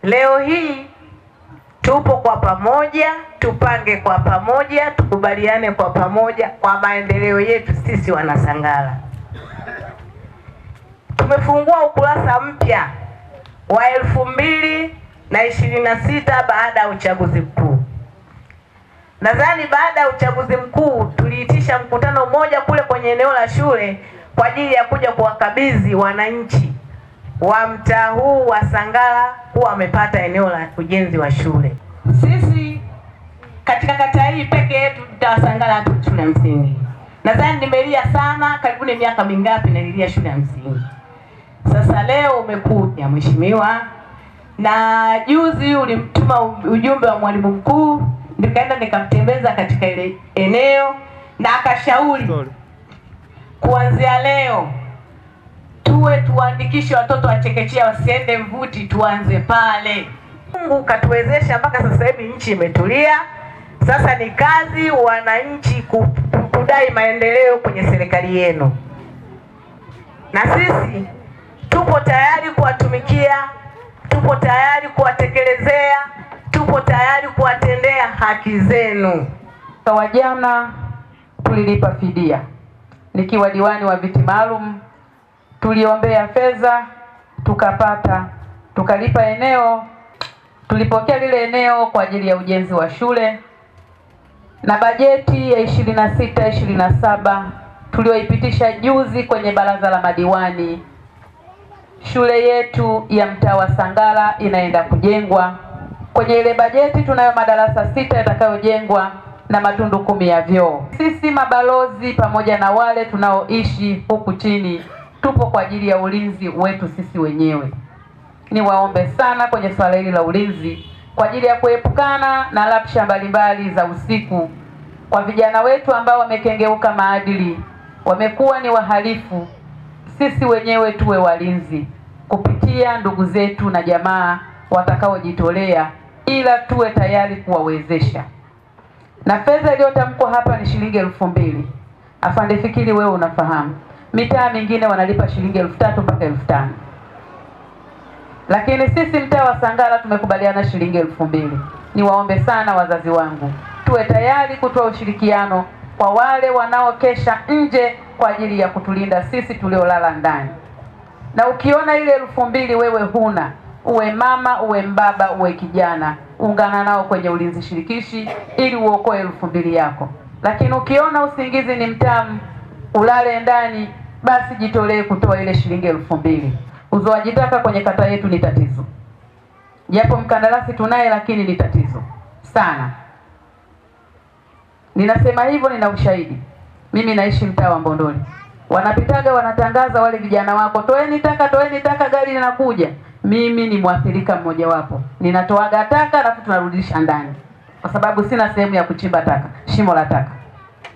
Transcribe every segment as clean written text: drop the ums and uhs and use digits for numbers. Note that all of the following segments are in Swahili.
Leo hii tupo kwa pamoja, tupange kwa pamoja, tukubaliane kwa pamoja kwa maendeleo yetu sisi Wanasangala. Tumefungua ukurasa mpya wa 2026 baada ya uchaguzi mkuu. Nadhani baada ya uchaguzi mkuu tuliitisha mkutano mmoja kule kwenye eneo la shule kwa ajili ya kuja kuwakabidhi wananchi wa mtaa huu wa Sangala kuwa wamepata eneo la ujenzi wa shule. Sisi katika kata hii peke yetu mtaa wa Sangala hapo shule ya msingi. Nadhani nimelia sana, karibuni miaka mingapi nililia shule ya msingi. Sasa leo umekuja mheshimiwa, na juzi ulimtuma ujumbe wa mwalimu mkuu, nikaenda nikamtembeza katika ile eneo na akashauri kuanzia leo tuandikishe watoto wa chekechea wasiende Mvuti, tuanze pale. Mungu katuwezesha mpaka sasa hivi nchi imetulia. Sasa ni kazi wananchi kudai maendeleo kwenye serikali yenu, na sisi tupo tayari kuwatumikia, tupo tayari kuwatekelezea, tupo tayari kuwatendea haki zenu. Kwa jana tulilipa fidia, nikiwa diwani wa viti maalum, tuliombea fedha tukapata, tukalipa eneo, tulipokea lile eneo kwa ajili ya ujenzi wa shule, na bajeti ya 26-27 tulioipitisha juzi kwenye baraza la madiwani, shule yetu ya mtaa wa Sangala inaenda kujengwa. Kwenye ile bajeti tunayo madarasa 6 yatakayojengwa na matundu 10 ya vyoo. Sisi mabalozi pamoja na wale tunaoishi huku chini tupo kwa ajili ya ulinzi wetu sisi wenyewe. Niwaombe sana kwenye swala hili la ulinzi kwa ajili ya kuepukana na lapsha mbalimbali za usiku kwa vijana wetu ambao wamekengeuka maadili, wamekuwa ni wahalifu. Sisi wenyewe tuwe walinzi kupitia ndugu zetu na jamaa watakaojitolea, ila tuwe tayari kuwawezesha. Na fedha iliyotamkwa hapa ni shilingi 2,000. Afande Fikiri, wewe unafahamu mitaa mingine wanalipa shilingi 3,000 mpaka 5,000, lakini sisi mtaa wa Sangala tumekubaliana shilingi 2,000. Niwaombe sana wazazi wangu, tuwe tayari kutoa ushirikiano kwa wale wanaokesha nje kwa ajili ya kutulinda sisi tuliolala ndani. Na ukiona ile 2,000 wewe huna, uwe mama, uwe mbaba, uwe kijana, ungana nao kwenye ulinzi shirikishi ili uokoe 2,000 yako. Lakini ukiona usingizi ni mtamu, ulale ndani, basi jitolee kutoa ile shilingi 2,000. Uzoaji taka kwenye kata yetu ni tatizo, japo mkandarasi tunaye, lakini ni tatizo sana. Ninasema hivyo, nina ushahidi. Mimi naishi mtaa wa Mbondoli, wanapitaga wanatangaza wale vijana wako, toeni taka, gari linakuja. Mimi ni mwathirika mmoja wapo, ninatoaga taka alafu tunarudisha ndani, kwa sababu sina sehemu ya kuchimba taka, shimo la taka.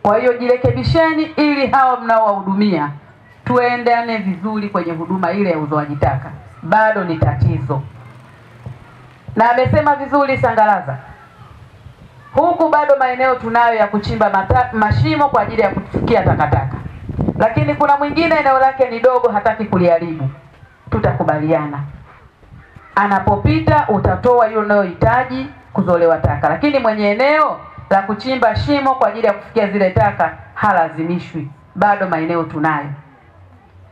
Kwa hiyo jirekebisheni, ili hao mnaowahudumia tuendane vizuri kwenye huduma ile ya uzoaji taka. Bado ni tatizo, na amesema vizuri Sangalaza, huku bado maeneo tunayo ya kuchimba mashimo kwa ajili ya kufikia takataka, lakini kuna mwingine eneo lake ni dogo, hataki kuliharibu. Tutakubaliana, anapopita utatoa hiyo unayohitaji kuzolewa taka, lakini mwenye eneo la kuchimba shimo kwa ajili ya kufikia zile taka halazimishwi. Bado maeneo tunayo,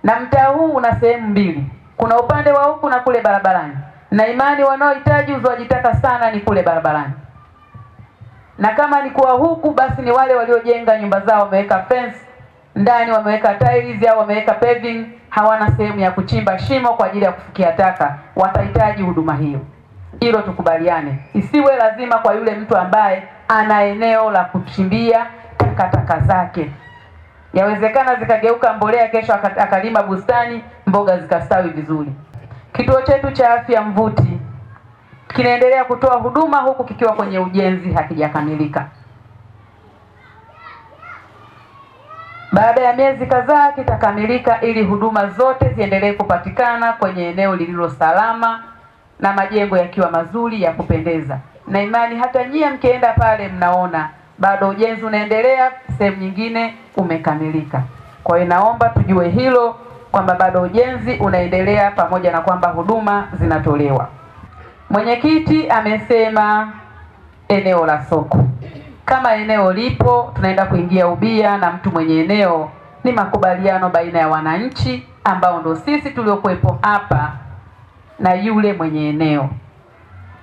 na mtaa huu una sehemu mbili, kuna upande wa huku na kule barabarani, na imani wanaohitaji uzoaji taka sana ni kule barabarani. Na kama ni kwa huku, basi ni wale waliojenga nyumba zao wameweka fence ndani, wameweka tiles au wameweka paving, hawana sehemu ya kuchimba shimo kwa ajili ya kufikia taka, watahitaji huduma hiyo. Hilo tukubaliane, isiwe lazima kwa yule mtu ambaye ana eneo la kuchimbia takataka zake. Yawezekana zikageuka mbolea, kesho akalima bustani, mboga zikastawi vizuri. Kituo chetu cha afya Mvuti kinaendelea kutoa huduma huku kikiwa kwenye ujenzi, hakijakamilika. Baada ya miezi kadhaa kitakamilika, ili huduma zote ziendelee kupatikana kwenye eneo lililo salama na majengo yakiwa mazuri ya kupendeza. Na imani hata nyie mkienda pale mnaona bado ujenzi unaendelea, sehemu nyingine umekamilika. Kwa hiyo naomba tujue hilo kwamba bado ujenzi unaendelea pamoja na kwamba huduma zinatolewa. Mwenyekiti amesema eneo la soko. Kama eneo lipo, tunaenda kuingia ubia na mtu mwenye eneo. Ni makubaliano baina ya wananchi ambao ndo sisi tuliokuwepo hapa na yule mwenye eneo.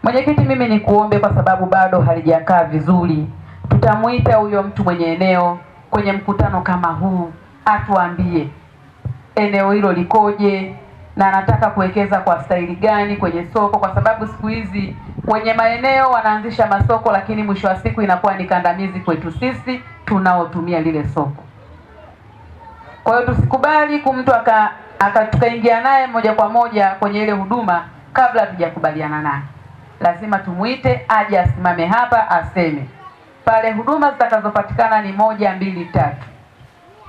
Mwenyekiti, mimi nikuombe, kwa sababu bado halijakaa vizuri, tutamuita huyo mtu mwenye eneo kwenye mkutano kama huu, atuambie eneo hilo likoje na anataka kuwekeza kwa staili gani kwenye soko, kwa sababu siku hizi wenye maeneo wanaanzisha masoko, lakini mwisho wa siku inakuwa ni kandamizi kwetu sisi tunaotumia lile soko. Kwa hiyo tusikubali kumtu tukaingia naye moja kwa moja kwenye ile huduma kabla hatujakubaliana naye. Lazima tumuite aje asimame hapa aseme pale huduma zitakazopatikana ni 1, 2, 3,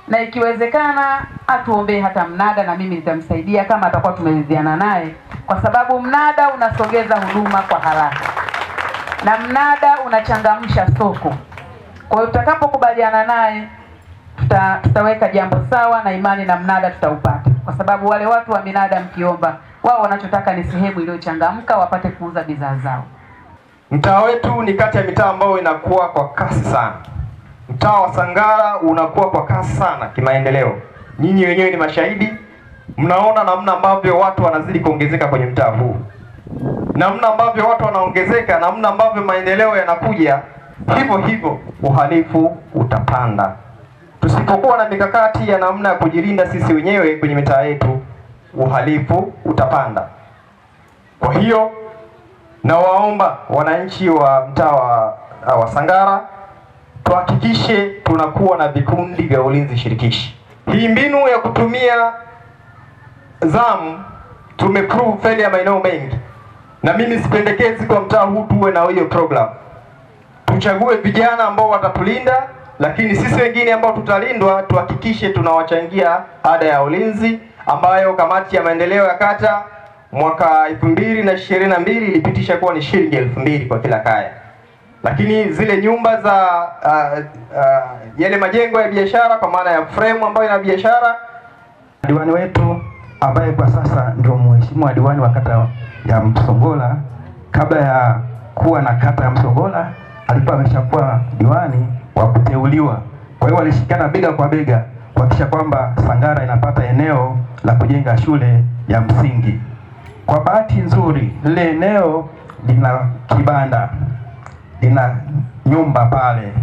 na ikiwezekana atuombee hata mnada, na mimi nitamsaidia kama atakuwa tumeridhiana naye, kwa sababu mnada unasogeza huduma kwa haraka na mnada unachangamsha soko. Kwa hiyo tutakapokubaliana naye tutaweka jambo sawa, na imani na mnada tutaupata, kwa sababu wale watu wa minada mkiomba, wao wanachotaka ni sehemu iliyochangamka wapate kuuza bidhaa zao. Mtaa wetu ni kati ya mitaa ambayo inakuwa kwa kasi sana. Mtaa wa Sangara unakuwa kwa kasi sana kimaendeleo. Nyinyi wenyewe ni mashahidi, mnaona namna ambavyo watu wanazidi kuongezeka kwenye mtaa huu, namna ambavyo watu wanaongezeka, namna ambavyo maendeleo yanakuja, hivyo hivyo uhalifu utapanda. Tusipokuwa na mikakati ya namna ya kujilinda sisi wenyewe kwenye mitaa yetu, uhalifu utapanda. Kwa hiyo nawaomba wananchi wa mtaa wa Sangara tuhakikishe tunakuwa na vikundi vya ulinzi shirikishi. Hii mbinu ya kutumia zamu tumeprove failure ya maeneo mengi, na mimi sipendekezi kwa mtaa huu tuwe na hiyo program. Tuchague vijana ambao watatulinda, lakini sisi wengine ambao tutalindwa tuhakikishe tunawachangia ada ya ulinzi ambayo kamati ya maendeleo ya kata mwaka 2022 ilipitisha kuwa ni shilingi 2000 kwa kila kaya. Lakini zile nyumba za yale majengo ya biashara kwa maana ya frame ambayo ina biashara, diwani wetu ambaye kwa sasa ndio mheshimiwa diwani wa kata ya Msongola, kabla ya kuwa na kata ya Msongola alikuwa ameshakuwa diwani wa kuteuliwa. Kwa hiyo walishikana bega kwa bega kuhakikisha kwamba Sangara inapata eneo la kujenga shule ya msingi. Kwa bahati nzuri lile eneo lina kibanda, lina nyumba pale.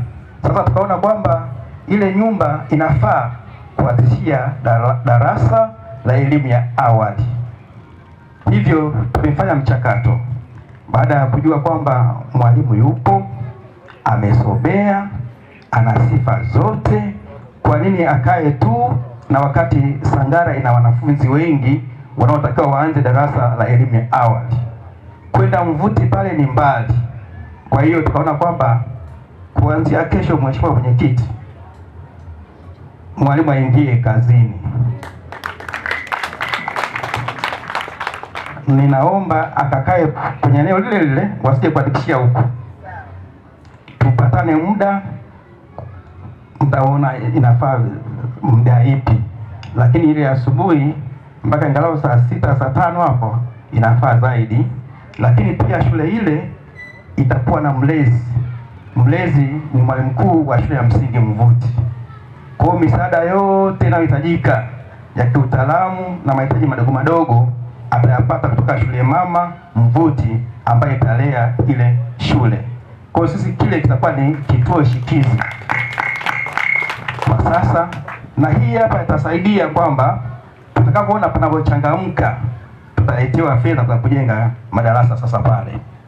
Sasa tukaona kwamba ile nyumba inafaa kuanzishia darasa la elimu ya awali. Hivyo tumefanya mchakato baada ya kujua kwamba mwalimu yupo, amesomea, ana sifa zote. Kwa nini akae tu na wakati Sangara ina wanafunzi wengi wanaotakiwa waanze darasa la elimu ya awali? Kwenda Mvuti pale ni mbali. Kwa hiyo tukaona kwamba kuanzia kesho, mheshimiwa mwenyekiti, mwalimu aingie kazini. Ninaomba akakae kwenye eneo lile lile, wasije kuandikishia huko. Tupatane muda, mtaona inafaa muda ipi, lakini ile asubuhi mpaka angalau saa 6 saa 5 hapo inafaa zaidi. Lakini pia shule ile itakuwa na mlezi. Mlezi ni mwalimu mkuu wa shule ya msingi Mvuti. Kwa hiyo misaada yote inayohitajika ya kiutaalamu na mahitaji madogo madogo atayapata kutoka shule mama Mvuti ambaye italea ile shule. Kwa hiyo sisi kile kitakuwa ni kituo shikizi kwa sasa, na hii hapa itasaidia kwamba tutakapoona panapochangamka tutaletewa fedha za kujenga madarasa sasa pale.